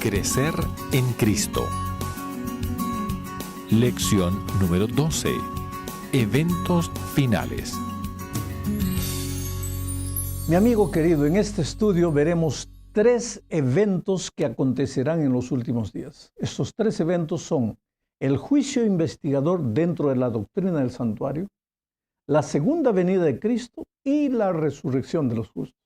Crecer en Cristo. Lección número 12. Eventos finales. Mi amigo querido, en este estudio veremos 3 eventos que acontecerán en los últimos días. Estos 3 eventos son el juicio investigador dentro de la doctrina del santuario, la segunda venida de Cristo y la resurrección de los justos.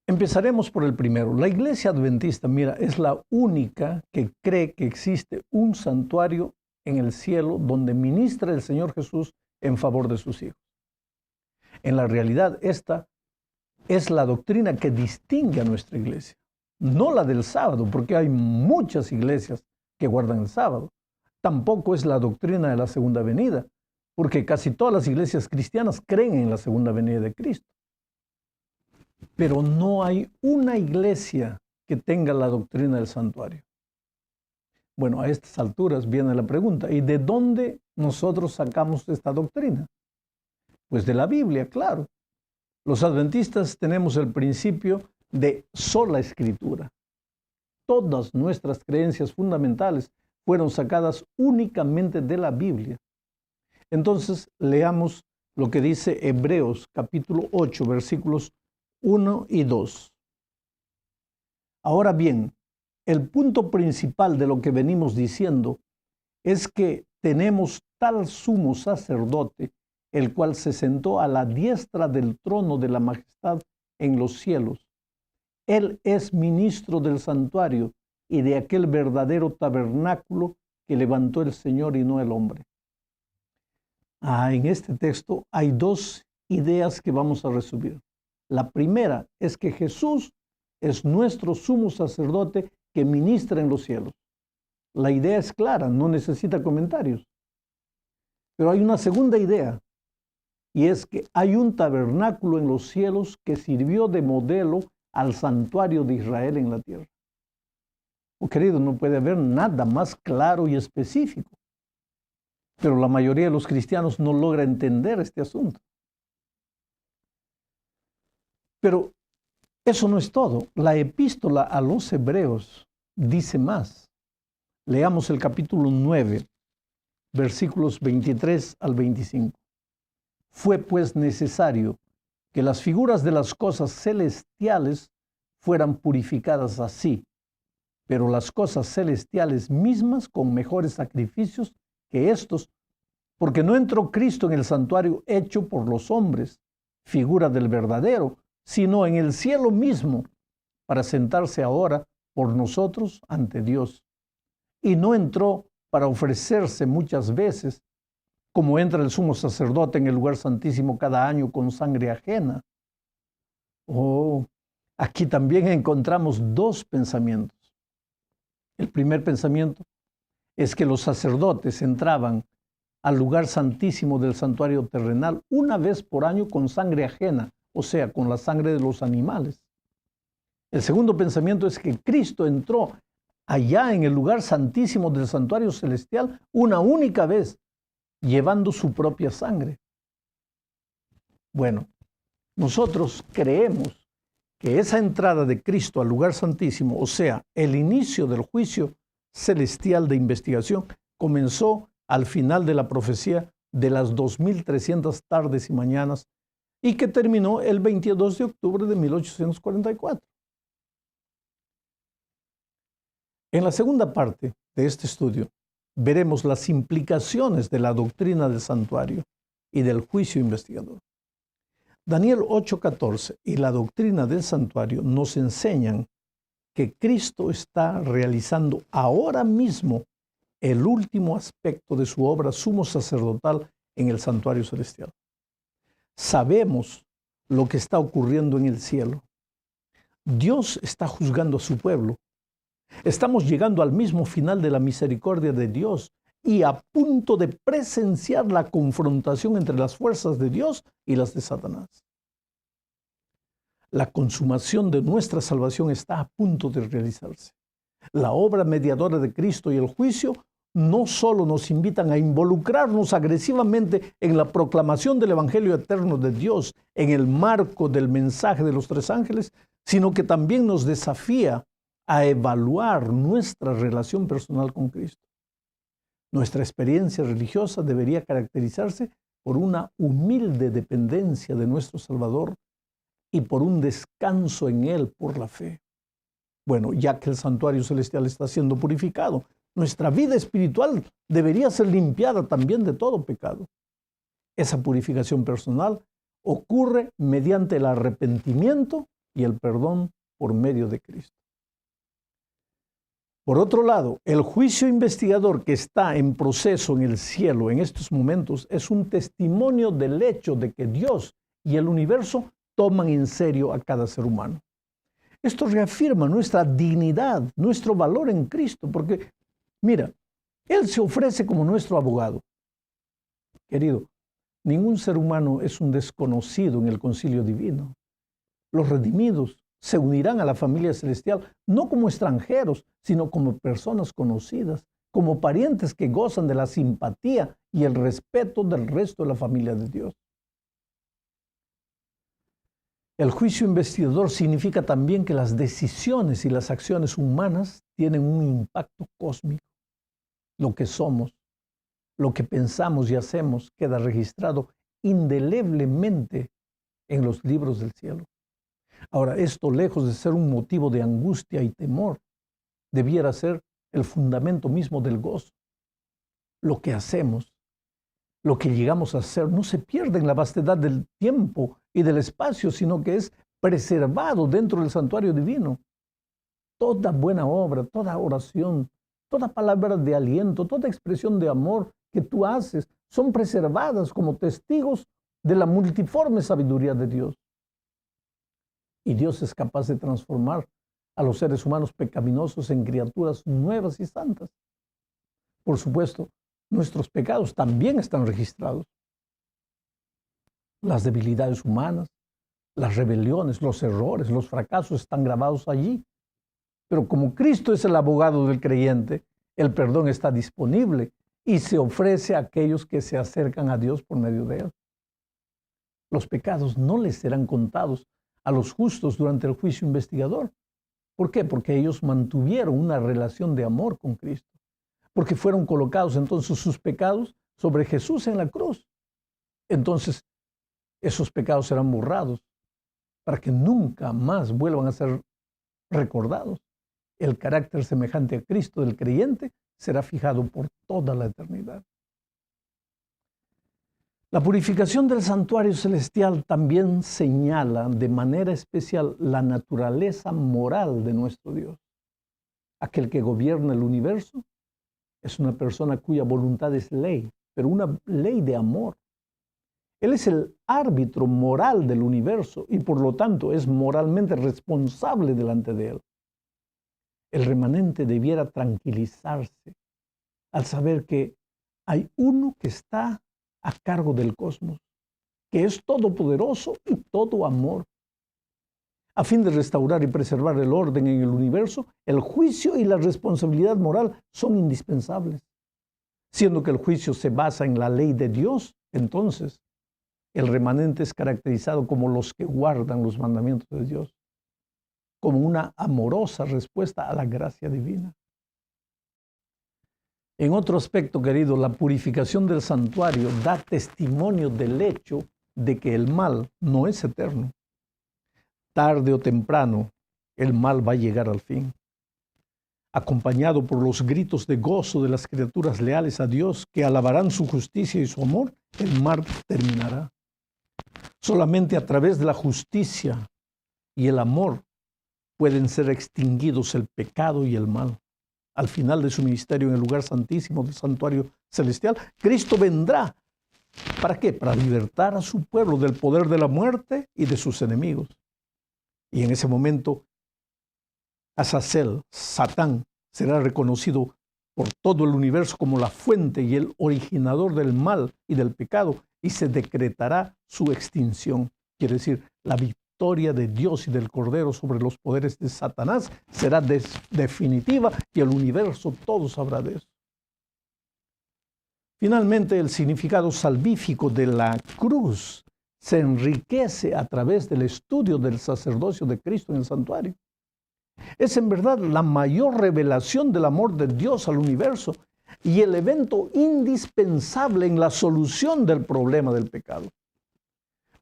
Empezaremos por el primero. La Iglesia Adventista, es la única que cree que existe un santuario en el cielo donde ministra el Señor Jesús en favor de sus hijos. En la realidad, esta es la doctrina que distingue a nuestra iglesia, no la del sábado, porque hay muchas iglesias que guardan el sábado. Tampoco es la doctrina de la segunda venida, porque casi todas las iglesias cristianas creen en la segunda venida de Cristo. Pero no hay una iglesia que tenga la doctrina del santuario. Bueno, a estas alturas viene la pregunta, ¿y de dónde nosotros sacamos esta doctrina? Pues de la Biblia, claro. Los adventistas tenemos el principio de sola escritura. Todas nuestras creencias fundamentales fueron sacadas únicamente de la Biblia. Entonces, leamos lo que dice Hebreos capítulo 8, versículos 1 y 2. Ahora bien, el punto principal de lo que venimos diciendo es que tenemos tal sumo sacerdote, el cual se sentó a la diestra del trono de la majestad en los cielos. Él es ministro del santuario y de aquel verdadero tabernáculo que levantó el Señor y no el hombre. En este texto hay 2 ideas que vamos a resumir. La primera es que Jesús es nuestro sumo sacerdote que ministra en los cielos. La idea es clara, no necesita comentarios. Pero hay una segunda idea, y es que hay un tabernáculo en los cielos que sirvió de modelo al santuario de Israel en la tierra. Querido, no puede haber nada más claro y específico. Pero la mayoría de los cristianos no logra entender este asunto. Pero eso no es todo. La epístola a los Hebreos dice más. Leamos el capítulo 9, versículos 23 al 25. Fue pues necesario que las figuras de las cosas celestiales fueran purificadas así, pero las cosas celestiales mismas con mejores sacrificios que estos, porque no entró Cristo en el santuario hecho por los hombres, figura del verdadero, sino en el cielo mismo, para sentarse ahora por nosotros ante Dios. Y no entró para ofrecerse muchas veces, como entra el sumo sacerdote en el lugar santísimo cada año con sangre ajena. Aquí también encontramos 2 pensamientos. El primer pensamiento es que los sacerdotes entraban al lugar santísimo del santuario terrenal una vez por año con sangre ajena, o sea, con la sangre de los animales. El segundo pensamiento es que Cristo entró allá en el lugar santísimo del santuario celestial una única vez, llevando su propia sangre. Bueno, nosotros creemos que esa entrada de Cristo al lugar santísimo, o sea, el inicio del juicio celestial de investigación, comenzó al final de la profecía de las 2300 tardes y mañanas y que terminó el 22 de octubre de 1844. En la segunda parte de este estudio, veremos las implicaciones de la doctrina del santuario y del juicio investigador. Daniel 8:14 y la doctrina del santuario nos enseñan que Cristo está realizando ahora mismo el último aspecto de su obra sumo sacerdotal en el santuario celestial. Sabemos lo que está ocurriendo en el cielo. Dios está juzgando a su pueblo. Estamos llegando al mismo final de la misericordia de Dios y a punto de presenciar la confrontación entre las fuerzas de Dios y las de Satanás. La consumación de nuestra salvación está a punto de realizarse. La obra mediadora de Cristo y el juicio no solo nos invitan a involucrarnos agresivamente en la proclamación del Evangelio eterno de Dios en el marco del mensaje de los tres ángeles, sino que también nos desafía a evaluar nuestra relación personal con Cristo. Nuestra experiencia religiosa debería caracterizarse por una humilde dependencia de nuestro Salvador y por un descanso en Él por la fe. Bueno, ya que el santuario celestial está siendo purificado, nuestra vida espiritual debería ser limpiada también de todo pecado. Esa purificación personal ocurre mediante el arrepentimiento y el perdón por medio de Cristo. Por otro lado, el juicio investigador que está en proceso en el cielo en estos momentos es un testimonio del hecho de que Dios y el universo toman en serio a cada ser humano. Esto reafirma nuestra dignidad, nuestro valor en Cristo, porque, mira, Él se ofrece como nuestro abogado. Querido, ningún ser humano es un desconocido en el concilio divino. Los redimidos se unirán a la familia celestial no como extranjeros, sino como personas conocidas, como parientes que gozan de la simpatía y el respeto del resto de la familia de Dios. El juicio investigador significa también que las decisiones y las acciones humanas tienen un impacto cósmico. Lo que somos, lo que pensamos y hacemos queda registrado indeleblemente en los libros del cielo. Ahora, esto, lejos de ser un motivo de angustia y temor, debiera ser el fundamento mismo del gozo. Lo que hacemos, lo que llegamos a hacer, no se pierde en la vastedad del tiempo y del espacio, sino que es preservado dentro del santuario divino. Toda buena obra, toda oración, toda palabra de aliento, toda expresión de amor que tú haces, son preservadas como testigos de la multiforme sabiduría de Dios. Y Dios es capaz de transformar a los seres humanos pecaminosos en criaturas nuevas y santas. Por supuesto, nuestros pecados también están registrados. Las debilidades humanas, las rebeliones, los errores, los fracasos están grabados allí. Pero como Cristo es el abogado del creyente, el perdón está disponible y se ofrece a aquellos que se acercan a Dios por medio de él. Los pecados no les serán contados a los justos durante el juicio investigador. ¿Por qué? Porque ellos mantuvieron una relación de amor con Cristo. Porque fueron colocados entonces sus pecados sobre Jesús en la cruz. Entonces, esos pecados serán borrados para que nunca más vuelvan a ser recordados. El carácter semejante a Cristo del creyente será fijado por toda la eternidad. La purificación del santuario celestial también señala de manera especial la naturaleza moral de nuestro Dios. Aquel que gobierna el universo es una persona cuya voluntad es ley, pero una ley de amor. Él es el árbitro moral del universo y por lo tanto es moralmente responsable delante de él. El remanente debiera tranquilizarse al saber que hay uno que está a cargo del cosmos, que es todopoderoso y todo amor. A fin de restaurar y preservar el orden en el universo, el juicio y la responsabilidad moral son indispensables. Siendo que el juicio se basa en la ley de Dios, entonces el remanente es caracterizado como los que guardan los mandamientos de Dios, como una amorosa respuesta a la gracia divina. En otro aspecto, querido, la purificación del santuario da testimonio del hecho de que el mal no es eterno. Tarde o temprano, el mal va a llegar al fin. Acompañado por los gritos de gozo de las criaturas leales a Dios que alabarán su justicia y su amor, el mal terminará. Solamente a través de la justicia y el amor pueden ser extinguidos el pecado y el mal. Al final de su ministerio en el lugar santísimo del santuario celestial, Cristo vendrá. ¿Para qué? Para libertar a su pueblo del poder de la muerte y de sus enemigos. Y en ese momento, Azazel, Satán, será reconocido por todo el universo como la fuente y el originador del mal y del pecado, y se decretará su extinción. Quiere decir, la victoria de Dios y del Cordero sobre los poderes de Satanás será definitiva y el universo todo sabrá de eso. Finalmente, el significado salvífico de la cruz se enriquece a través del estudio del sacerdocio de Cristo en el santuario. Es en verdad la mayor revelación del amor de Dios al universo y el evento indispensable en la solución del problema del pecado.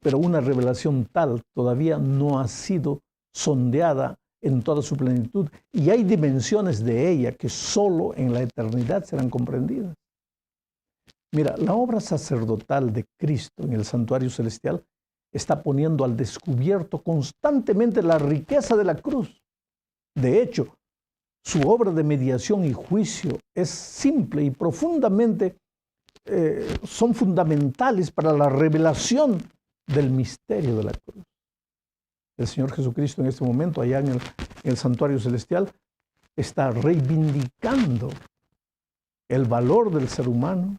Pero una revelación tal todavía no ha sido sondeada en toda su plenitud y hay dimensiones de ella que solo en la eternidad serán comprendidas. Mira, la obra sacerdotal de Cristo en el santuario celestial está poniendo al descubierto constantemente la riqueza de la cruz. De hecho, su obra de mediación y juicio es simple y profundamente son fundamentales para la revelación del misterio de la cruz. El Señor Jesucristo en este momento, allá en el santuario celestial, está reivindicando el valor del ser humano,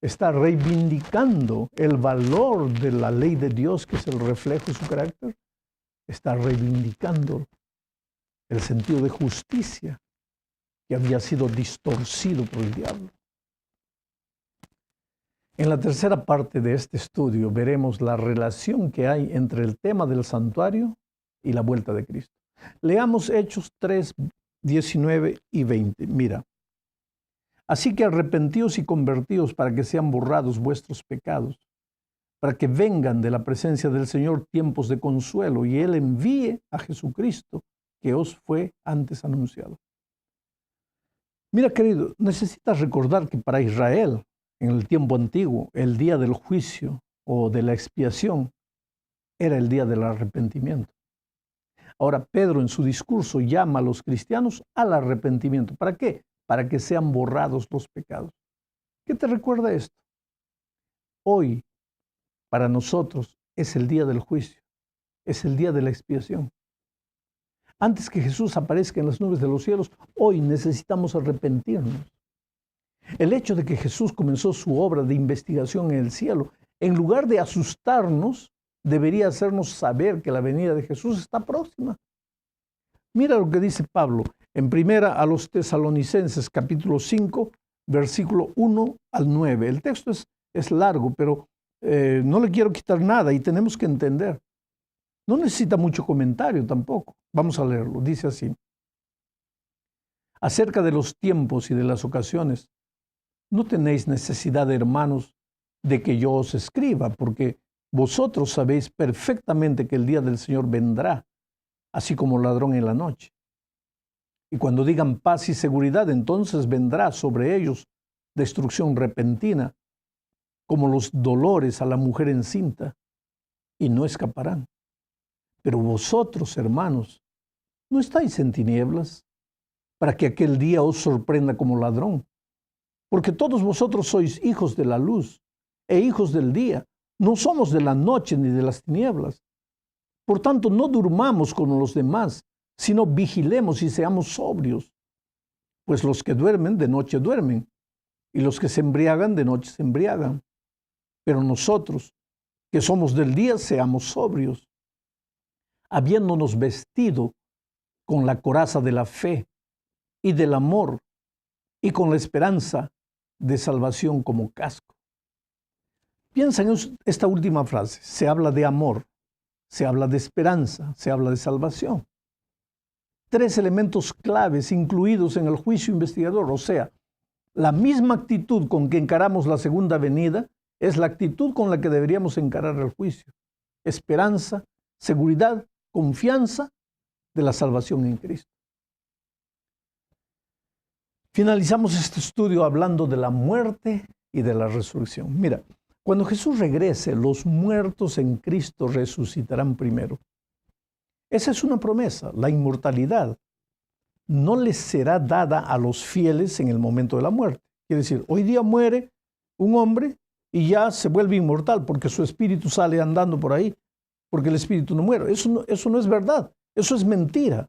está reivindicando el valor de la ley de Dios, que es el reflejo de su carácter, está reivindicando el sentido de justicia que había sido distorcido por el diablo. En la tercera parte de este estudio veremos la relación que hay entre el tema del santuario y la vuelta de Cristo. Leamos Hechos 3, 19 y 20. Mira, así que arrepentíos y convertíos para que sean borrados vuestros pecados, para que vengan de la presencia del Señor tiempos de consuelo y Él envíe a Jesucristo, que os fue antes anunciado. Mira, querido, necesitas recordar que para Israel, en el tiempo antiguo, el día del juicio o de la expiación era el día del arrepentimiento. Ahora, Pedro en su discurso llama a los cristianos al arrepentimiento. ¿Para qué? Para que sean borrados los pecados. ¿Qué te recuerda esto? Hoy, para nosotros, es el día del juicio, es el día de la expiación. Antes que Jesús aparezca en las nubes de los cielos, hoy necesitamos arrepentirnos. El hecho de que Jesús comenzó su obra de investigación en el cielo, en lugar de asustarnos, debería hacernos saber que la venida de Jesús está próxima. Mira lo que dice Pablo en primera a los Tesalonicenses, capítulo 5, versículo 1 al 9. El texto es largo, pero no le quiero quitar nada y tenemos que entender. No necesita mucho comentario tampoco. Vamos a leerlo. Dice así: acerca de los tiempos y de las ocasiones, no tenéis necesidad, hermanos, de que yo os escriba, porque vosotros sabéis perfectamente que el día del Señor vendrá, así como ladrón en la noche. Y cuando digan paz y seguridad, entonces vendrá sobre ellos destrucción repentina, como los dolores a la mujer encinta, y no escaparán. Pero vosotros, hermanos, no estáis en tinieblas, para que aquel día os sorprenda como ladrón. Porque todos vosotros sois hijos de la luz e hijos del día. No somos de la noche ni de las tinieblas. Por tanto, no durmamos como los demás, sino vigilemos y seamos sobrios. Pues los que duermen, de noche duermen, y los que se embriagan, de noche se embriagan. Pero nosotros, que somos del día, seamos sobrios, habiéndonos vestido con la coraza de la fe y del amor, y con la esperanza de salvación como casco. Piensa en esta última frase. Se habla de amor, se habla de esperanza, se habla de salvación. Tres elementos claves incluidos en el juicio investigador. O sea, la misma actitud con que encaramos la segunda venida es la actitud con la que deberíamos encarar el juicio. Esperanza, seguridad, confianza de la salvación en Cristo. Finalizamos este estudio hablando de la muerte y de la resurrección. Mira, cuando Jesús regrese, los muertos en Cristo resucitarán primero. Esa es una promesa, la inmortalidad. No les será dada a los fieles en el momento de la muerte. Quiere decir, hoy día muere un hombre y ya se vuelve inmortal porque su espíritu sale andando por ahí, porque el espíritu no muere. Eso no es verdad, eso es mentira.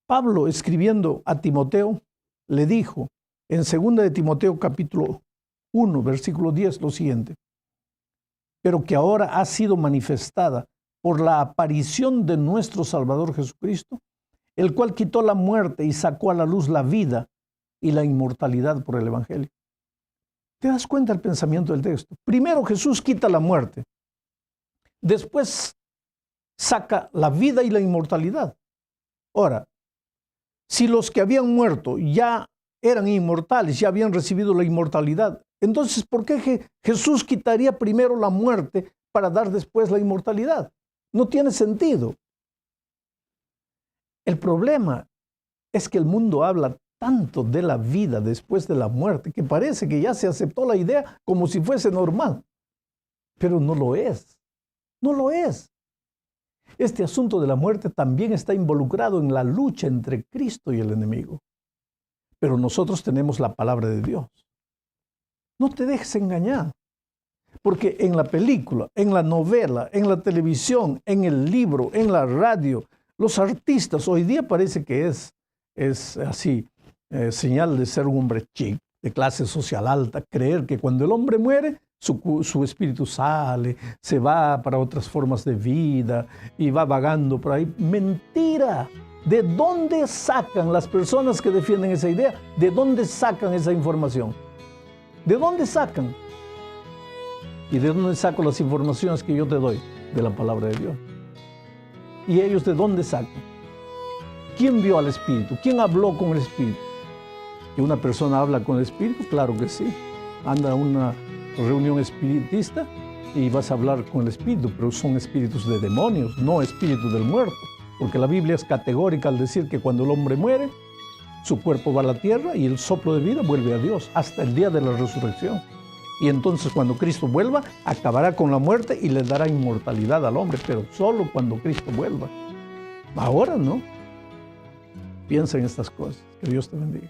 Pablo, escribiendo a Timoteo, le dijo en 2 de Timoteo capítulo 1, versículo 10, lo siguiente: pero que ahora ha sido manifestada por la aparición de nuestro Salvador Jesucristo, el cual quitó la muerte y sacó a la luz la vida y la inmortalidad por el Evangelio. ¿Te das cuenta del pensamiento del texto? Primero Jesús quita la muerte. Después saca la vida y la inmortalidad. Ahora, si los que habían muerto ya eran inmortales, ya habían recibido la inmortalidad, entonces ¿por qué Jesús quitaría primero la muerte para dar después la inmortalidad? No tiene sentido. El problema es que el mundo habla tanto de la vida después de la muerte que parece que ya se aceptó la idea como si fuese normal. Pero no lo es. No lo es. Este asunto de la muerte también está involucrado en la lucha entre Cristo y el enemigo. Pero nosotros tenemos la palabra de Dios. No te dejes engañar. Porque en la película, en la novela, en la televisión, en el libro, en la radio, los artistas hoy día parece que es así, señal de ser un hombre chic, de clase social alta, creer que cuando el hombre muere, su espíritu sale, se va para otras formas de vida y va vagando por ahí. ¡Mentira! ¿De dónde sacan las personas que defienden esa idea? ¿De dónde sacan esa información? ¿De dónde sacan? ¿Y de dónde saco las informaciones que yo te doy? De la palabra de Dios. ¿Y ellos de dónde sacan? ¿Quién vio al Espíritu? ¿Quién habló con el Espíritu? ¿Que una persona habla con el Espíritu? Claro que sí. Anda a una reunión espiritista y vas a hablar con el Espíritu, pero son espíritus de demonios, no espíritus del muerto. Porque la Biblia es categórica al decir que cuando el hombre muere, su cuerpo va a la tierra y el soplo de vida vuelve a Dios hasta el día de la resurrección. Y entonces cuando Cristo vuelva, acabará con la muerte y le dará inmortalidad al hombre, pero solo cuando Cristo vuelva. Ahora no. Piensa en estas cosas. Que Dios te bendiga.